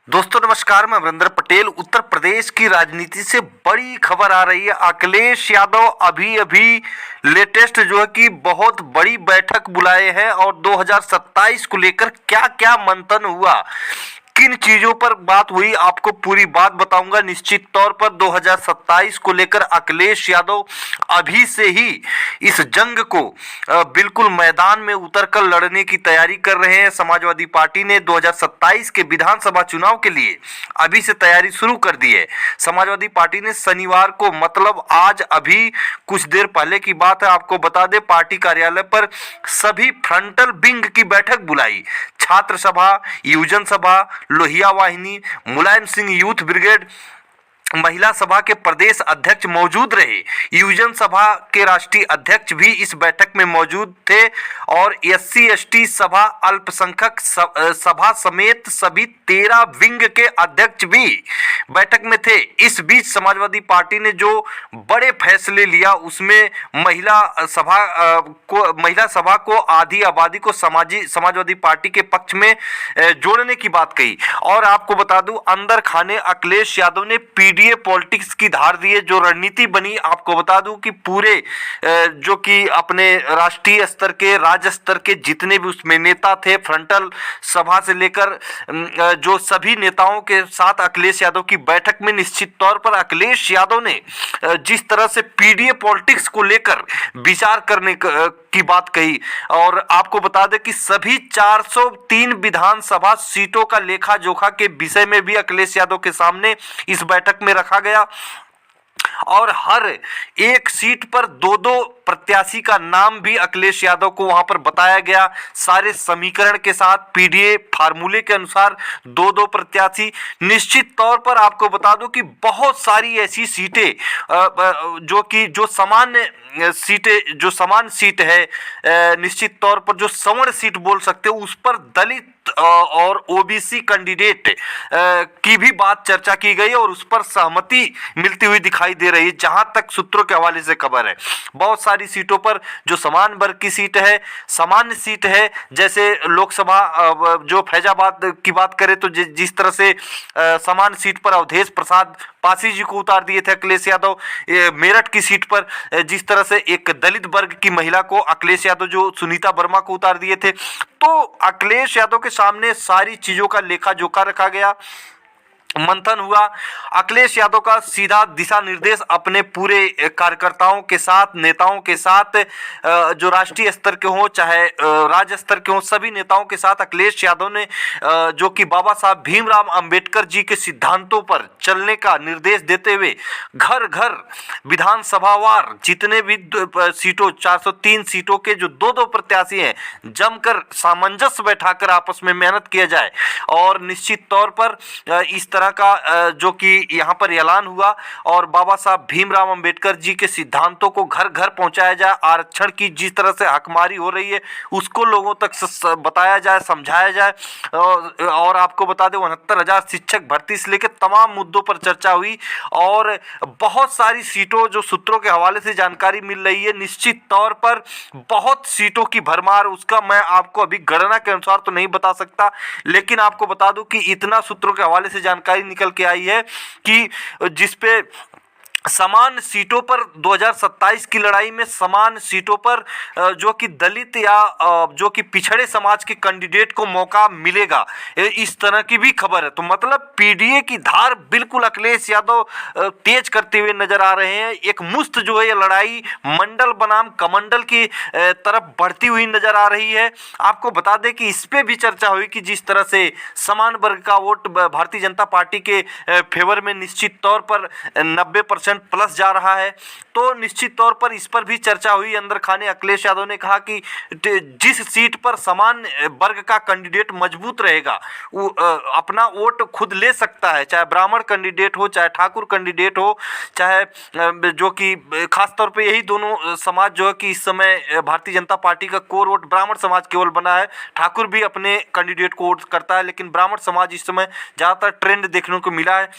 दोस्तों नमस्कार, मैं अमरिंदर पटेल। उत्तर प्रदेश की राजनीति से बड़ी खबर आ रही है। अखिलेश यादव अभी अभी लेटेस्ट जो है कि बहुत बड़ी बैठक बुलाए हैं और 2027 को लेकर क्या क्या मंथन हुआ, किन चीजों पर बात हुई, आपको पूरी बात बताऊंगा। निश्चित तौर पर 2027 को लेकर अखिलेश यादव अभी से ही इस जंग को बिल्कुल मैदान में उतरकर लड़ने की तैयारी कर रहे हैं। समाजवादी पार्टी ने 2027 के विधानसभा चुनाव के लिए अभी से तैयारी शुरू कर दी है। समाजवादी पार्टी ने शनिवार को, मतलब आज अभी कुछ देर पहले की बात है, आपको बता दें, पार्टी कार्यालय पर सभी फ्रंटल विंग की बैठक बुलाई। छात्र सभा, युवजन सभा, लोहिया वाहिनी, मुलायम सिंह यूथ ब्रिगेड, महिला सभा के प्रदेश अध्यक्ष मौजूद रहे। युवजन सभा के राष्ट्रीय अध्यक्ष भी इस बैठक में मौजूद थे और एससी एसटी सभा, अल्पसंख्यक सभा समेत सभी 13 विंग के अध्यक्ष भी बैठक में थे। इस बीच समाजवादी पार्टी ने जो बड़े फैसले लिया उसमें महिला सभा को आधी आबादी को समाजवादी पार्टी के पक्ष में जोड़ने की बात कही। और आपको बता दूं, अंदर खाने अखिलेश यादव ने पीडीए पॉलिटिक्स की धार दी है। जो रणनीति बनी, आपको बता दूं कि पूरे जो कि अपने राष्ट्रीय स्तर के, राज्य स्तर के जितने भी उसमें नेता थे, फ्रंटल सभा से लेकर जो सभी नेताओं के साथ अखिलेश यादव की बैठक में निश्चित तौर पर अखिलेश यादव ने जिस तरह से पीडीए पॉलिटिक्स को लेकर विचार करने की बात कही। और आपको बता दें कि सभी 403 विधानसभा सीटों का लेखा जोखा के विषय में भी अखिलेश यादव के सामने इस बैठक में रखा गया और हर एक सीट पर दो दो प्रत्याशी का नाम भी अखिलेश यादव को वहां पर बताया गया। सारे समीकरण के साथ पीडीए फार्मूले के अनुसार दो दो प्रत्याशी। निश्चित तौर पर आपको बता दूं कि बहुत सारी ऐसी सीटें जो समान सीट है, निश्चित तौर पर जो सवर्ण सीट बोल सकते हो, उस पर दलित और ओबीसी कैंडिडेट की भी बात चर्चा की गई और उस पर सहमति मिलती हुई दिखाई दे रही है। जहां तक सूत्रों के हवाले से खबर है, बहुत सारी सीटों पर जो समान वर्ग की सीट है, सामान्य सीट है, जैसे लोकसभा जो फैजाबाद की बात करें तो जिस तरह से समान सीट पर अवधेश प्रसाद पासी जी को उतार दिए थे अखिलेश यादव, मेरठ की सीट पर जिस तरह से एक दलित वर्ग की महिला को अखिलेश यादव जो सुनीता वर्मा को उतार दिए थे, तो अखिलेश यादव के सामने सारी चीजों का लेखा जोखा रखा गया, मंथन हुआ। अखिलेश यादव का सीधा दिशा निर्देश अपने पूरे कार्यकर्ताओं के साथ, नेताओं के साथ, जो राष्ट्रीय स्तर के हों चाहे राज्य स्तर के हों, सभी नेताओं के साथ अखिलेश यादव ने जो कि बाबा साहब भीमराव अंबेडकर जी के सिद्धांतों पर चलने का निर्देश देते हुए घर घर विधानसभावार जितने भी सीटों, 403 सीटों के जो दो दो प्रत्याशी हैं, जमकर सामंजस्य बैठाकर आपस में मेहनत किया जाए। और निश्चित तौर पर इस तरह का जो कि यहाँ पर ऐलान हुआ और बाबा साहब भीमराव अंबेडकर जी के सिद्धांतों को घर घर पहुंचाया जाए। आरक्षण की जिस तरह से हकमारी हो रही है उसको लोगों तक बताया जाए, समझाया जाए। और आपको बता दें 69,000 शिक्षक भर्ती से लेकर तमाम मुद्दों पर चर्चा हुई और बहुत सारी सीटों, जो सूत्रों के हवाले से जानकारी मिल रही है, निश्चित तौर पर बहुत सीटों की भरमार। उसका मैं आपको अभी गणना के अनुसार तो नहीं बता सकता, लेकिन आपको बता दूं कि इतना सूत्रों के हवाले से जानकारी निकल के आई है कि जिसपे समान सीटों पर 2027 की लड़ाई में समान सीटों पर जो कि दलित या जो कि पिछड़े समाज के कैंडिडेट को मौका मिलेगा, इस तरह की भी खबर है। तो मतलब पीडीए की धार बिल्कुल अखिलेश यादव तेज करते हुए नजर आ रहे हैं। एक मुश्त जो है ये लड़ाई मंडल बनाम कमंडल की तरफ बढ़ती हुई नजर आ रही है। आपको बता दें कि इस पे भी चर्चा हुई कि जिस तरह से समान वर्ग का वोट भारतीय जनता पार्टी के फेवर में निश्चित तौर पर 90% प्लस जा रहा है, तो निश्चित तौर पर इस पर भी चर्चा हुई। अंदर खाने अखिलेश यादव ने कहा कि जिस सीट पर समान वर्ग का कैंडिडेट मजबूत रहेगा वो अपना वोट खुद ले सकता है, चाहे ब्राह्मण कैंडिडेट हो, चाहे ठाकुर कैंडिडेट हो, चाहे जो कि खासतौर पे यही दोनों समाज जो है कि इस समय भारतीय जनता पार्टी का कोर वोट ब्राह्मण समाज केवल बना है। ठाकुर भी अपने कैंडिडेट को वोट करता है, लेकिन ब्राह्मण समाज इस समय ज़्यादातर ट्रेंड देखने को मिला है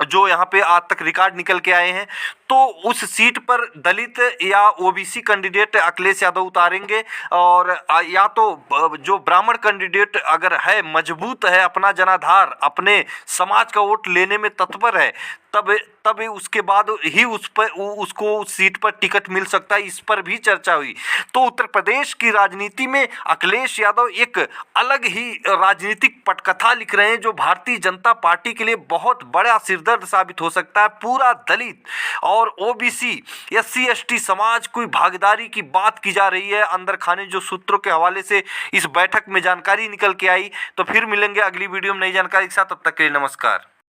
जो यहाँ पे आज तक रिकॉर्ड निकल के आए हैं। तो उस सीट पर दलित या ओबीसी कैंडिडेट अखिलेश यादव उतारेंगे, और या तो जो ब्राह्मण कैंडिडेट अगर है, मजबूत है, अपना जनाधार, अपने समाज का वोट लेने में तत्पर है, तब उसके बाद ही उसको उस सीट पर टिकट मिल सकता है। इस पर भी चर्चा हुई। तो उत्तर प्रदेश की राजनीति में अखिलेश यादव एक अलग ही राजनीतिक पटकथा लिख रहे हैं, जो भारतीय जनता पार्टी के लिए बहुत बड़ा सिरदर्द साबित हो सकता है। पूरा दलित और ओबीसी, एससी एसटी समाज की भागीदारी की बात की जा रही है अंदर खाने जो सूत्रों के हवाले से इस बैठक में जानकारी निकल के आई। तो फिर मिलेंगे अगली वीडियो में नई जानकारी के साथ, तब तक के लिए नमस्कार।